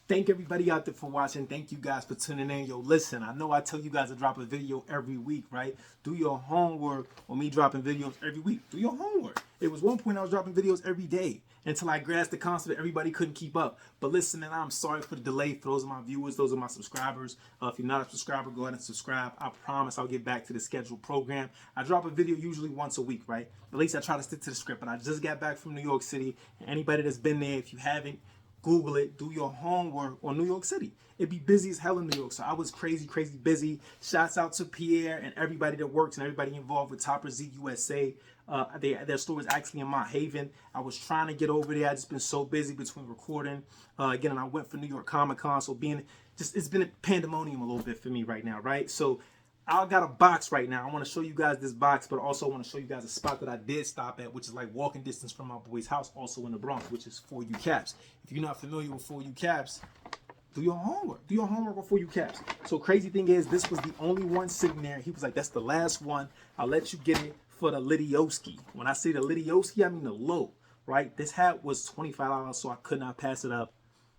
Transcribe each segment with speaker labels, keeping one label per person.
Speaker 1: Thank everybody out there for watching. Thank you guys for tuning in. Yo, listen, I know I tell you guys to drop a video every week, right? Do your homework on me dropping videos every week. Do your homework. It was one point I was dropping videos every day until I grasped the concept that everybody couldn't keep up. But listen, man, I'm sorry for the delay. For those of my viewers, those are my subscribers. If you're not a subscriber, go ahead and subscribe. I promise I'll get back to the scheduled program. I drop a video usually once a week, right? At least I try to stick to the script. But I just got back from New York City. And anybody that's been there, if you haven't, Google it, do your homework on New York City. It'd be busy as hell in New York. So I was crazy busy. Shouts out to Pierre and everybody that works and everybody involved with Topper Z USA. Their store is actually in Mount Haven. I was trying to get over there. I just been so busy between recording. Again, and I went for New York Comic Con. So it's been a pandemonium a little bit for me right now, right? So I got a box right now. I want to show you guys this box, but also I want to show you guys a spot that I did stop at, which is like walking distance from my boy's house, also in the Bronx, which is 4U Caps. If you're not familiar with 4U Caps, do your homework. Do your homework before you caps. So crazy thing is, this was the only one sitting there. He was like, that's the last one. I'll let you get it for the Lidioski. When I say the Lidioski, I mean the low, right? This hat was $25, so I could not pass it up.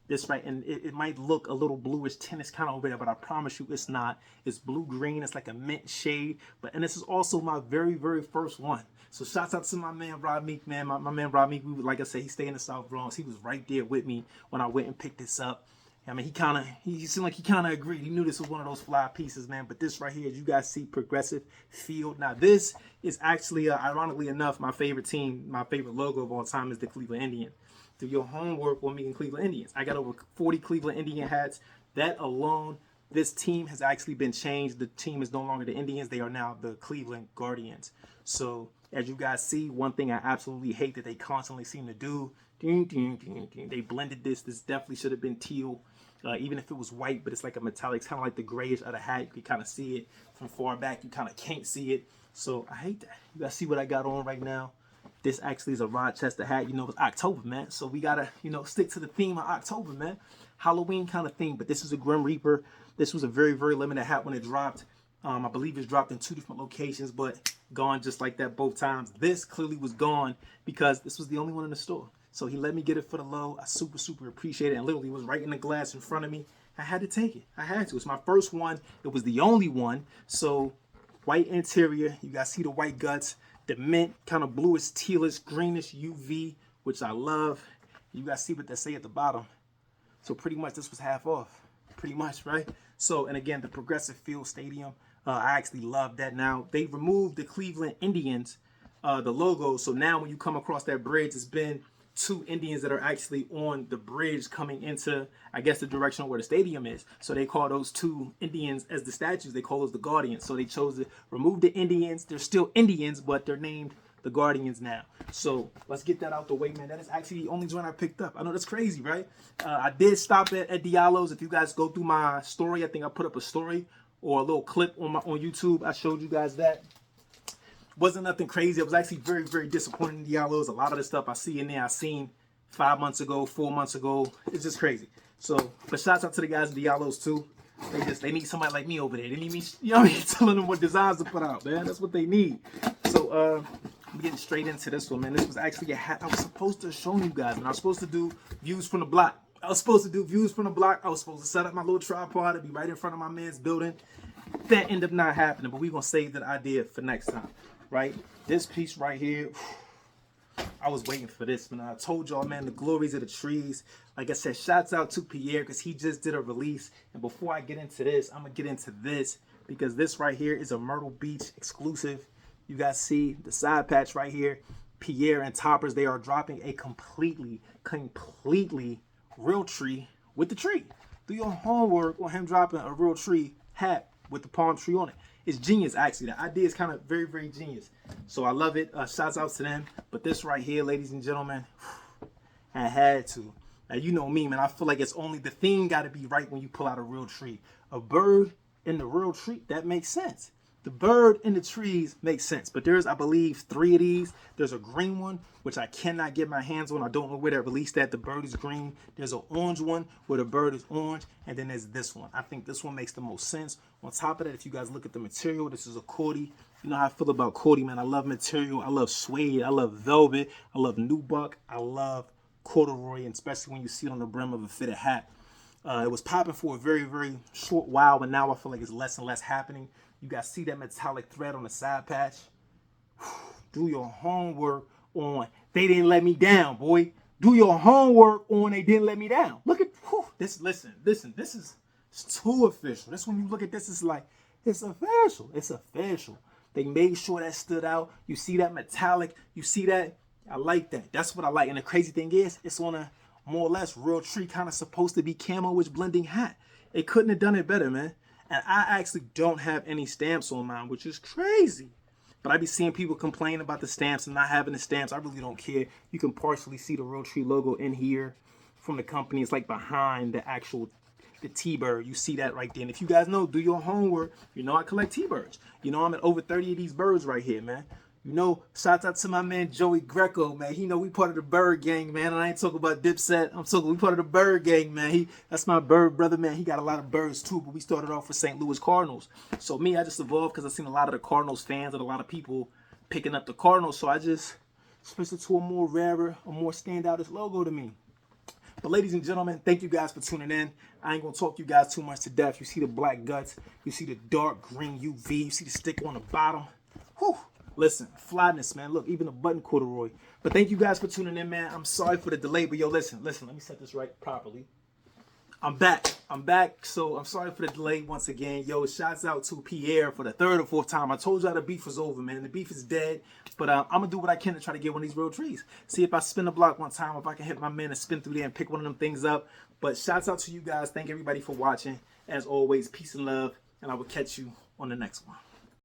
Speaker 1: This right, and it might look a little bluish tint. It's kind of over there, but I promise you it's not. It's blue-green. It's like a mint shade. And this is also my very first one. So shouts out to my man Rob Meek, man. My man Rob Meek, like I said, he stayed in the South Bronx. He was right there with me when I went and picked this up. I mean, he seemed like he kind of agreed. He knew this was one of those fly pieces, man. But this right here, as you guys see, Progressive Field. Now, this is actually, ironically enough, my favorite team, my favorite logo of all time is the Cleveland Indians. Do your homework on me and Cleveland Indians. I got over 40 Cleveland Indian hats. That alone, this team has actually been changed. The team is no longer the Indians. They are now the Cleveland Guardians. So, as you guys see, one thing I absolutely hate that they constantly seem to do, they blended this. This definitely should have been teal. Even if it was white, but it's like a metallic. It's kind of like the grayish of the hat. You can kind of see it from far back. You kind of can't see it. So I hate that. You guys see what I got on right now? This actually is a Rochester hat. You know, it's October, man. So we got to, stick to the theme of October, man. Halloween kind of theme. But this is a Grim Reaper. This was a very limited hat when it dropped. I believe it's dropped in 2 different locations, but gone just like that both times. This clearly was gone because this was the only one in the store. So he let me get it for the low. I super appreciate it. And literally, it was right in the glass in front of me. I had to take it. I had to. It's my first one. It was the only one. So white interior. You guys see the white guts. The mint, kind of bluish, tealish, greenish UV, which I love. You guys see what they say at the bottom. So pretty much this was half off. Pretty much, right? So, and again, the Progressive Field Stadium. I actually love that now. They removed the Cleveland Indians, the logo. So now when you come across that bridge, it's been 2 Indians that are actually on the bridge coming into, I guess, the direction of where the stadium is. So they call those 2 Indians as the statues. They call those the Guardians. So they chose to remove the Indians. They're still Indians, but they're named the Guardians now. So let's get that out the way, man. That is actually the only joint I picked up. I know that's crazy, right? I did stop at Diallo's. If you guys go through my story, I think I put up a story or a little clip on YouTube. I showed you guys that. Wasn't nothing crazy. I was actually very disappointed in Diallo's. A lot of the stuff I see in there, I seen 5 months ago, 4 months ago. It's just crazy. So, but shouts out to the guys at Diallo's too. They need somebody like me over there. They need me, telling them what designs to put out, man. That's what they need. So, I'm getting straight into this one, man. This was actually a hat I was supposed to show you guys, man. I was supposed to do views from the block. I was supposed to set up my little tripod and be right in front of my man's building. That ended up not happening, but we're going to save that idea for next time. Right, this piece right here, I was waiting for this, man. I told y'all, man, the glories of the trees. Like I said, shouts out to Pierre because he just did a release. And before I get into this, I'm gonna get into this because this right here is a Myrtle Beach exclusive. You guys see the side patch right here. Pierre and Toppers, they are dropping a completely real tree with the tree. Do your homework on him dropping a real tree hat with the palm tree on it. It's genius, actually. The idea is kind of very genius. So I love it. Shouts out to them. But this right here, ladies and gentlemen, I had to. Now, you know me, man. I feel like it's only the theme got to be right when you pull out a real tree. A bird in the real tree, that makes sense. The bird in the trees makes sense. But there's, I believe, 3 of these. There's a green one, which I cannot get my hands on. I don't know where they released that. The bird is green. There's an orange one where the bird is orange. And then there's this one. I think this one makes the most sense. On top of that, if you guys look at the material, this is a Cordy. You know how I feel about Cordy, man. I love material. I love suede. I love velvet. I love nubuck. I love corduroy, and especially when you see it on the brim of a fitted hat. It was popping for a very, very short while, but now I feel like it's less and less happening. You guys see that metallic thread on the side patch? Do your homework on They Didn't Let Me Down, boy. Do your homework on They Didn't Let Me Down. Look at this. Listen. This is too official. This, when you look at this, it's like, it's official. It's official. They made sure that stood out. You see that metallic. You see that? I like that. That's what I like. And the crazy thing is, it's on a more or less real tree, kind of supposed to be camo-ish blending hat. It couldn't have done it better, man. And I actually don't have any stamps on mine, which is crazy. But I be seeing people complain about the stamps and not having the stamps. I really don't care. You can partially see the Real Tree logo in here from the company. It's like behind the T-Bird. You see that right there. And if you guys know, do your homework. You know I collect T-Birds. You know I'm at over 30 of these birds right here, man. You know, shout out to my man Joey Greco, man. He know we part of the Bird Gang, man. And I ain't talking about Dipset. I'm talking we part of the Bird Gang, man. That's my bird brother, man. He got a lot of birds too, but we started off with St. Louis Cardinals. So me, I just evolved because I seen a lot of the Cardinals fans and a lot of people picking up the Cardinals. So I just switched it to a more rarer, a more standoutish logo to me. But ladies and gentlemen, thank you guys for tuning in. I ain't gonna talk you guys too much to death. You see the black guts, you see the dark green UV, you see the sticker on the bottom. Whew. Listen, flyness, man. Look, even a button corduroy. But thank you guys for tuning in, man. I'm sorry for the delay, but yo, listen. Let me set this right properly. I'm back. So I'm sorry for the delay once again. Yo, shouts out to Pierre for the third or fourth time. I told y'all the beef was over, man. The beef is dead. But I'm going to do what I can to try to get one of these Real Trees. See if I spin the block one time, if I can hit my man and spin through there and pick one of them things up. But shouts out to you guys. Thank everybody for watching. As always, peace and love. And I will catch you on the next one.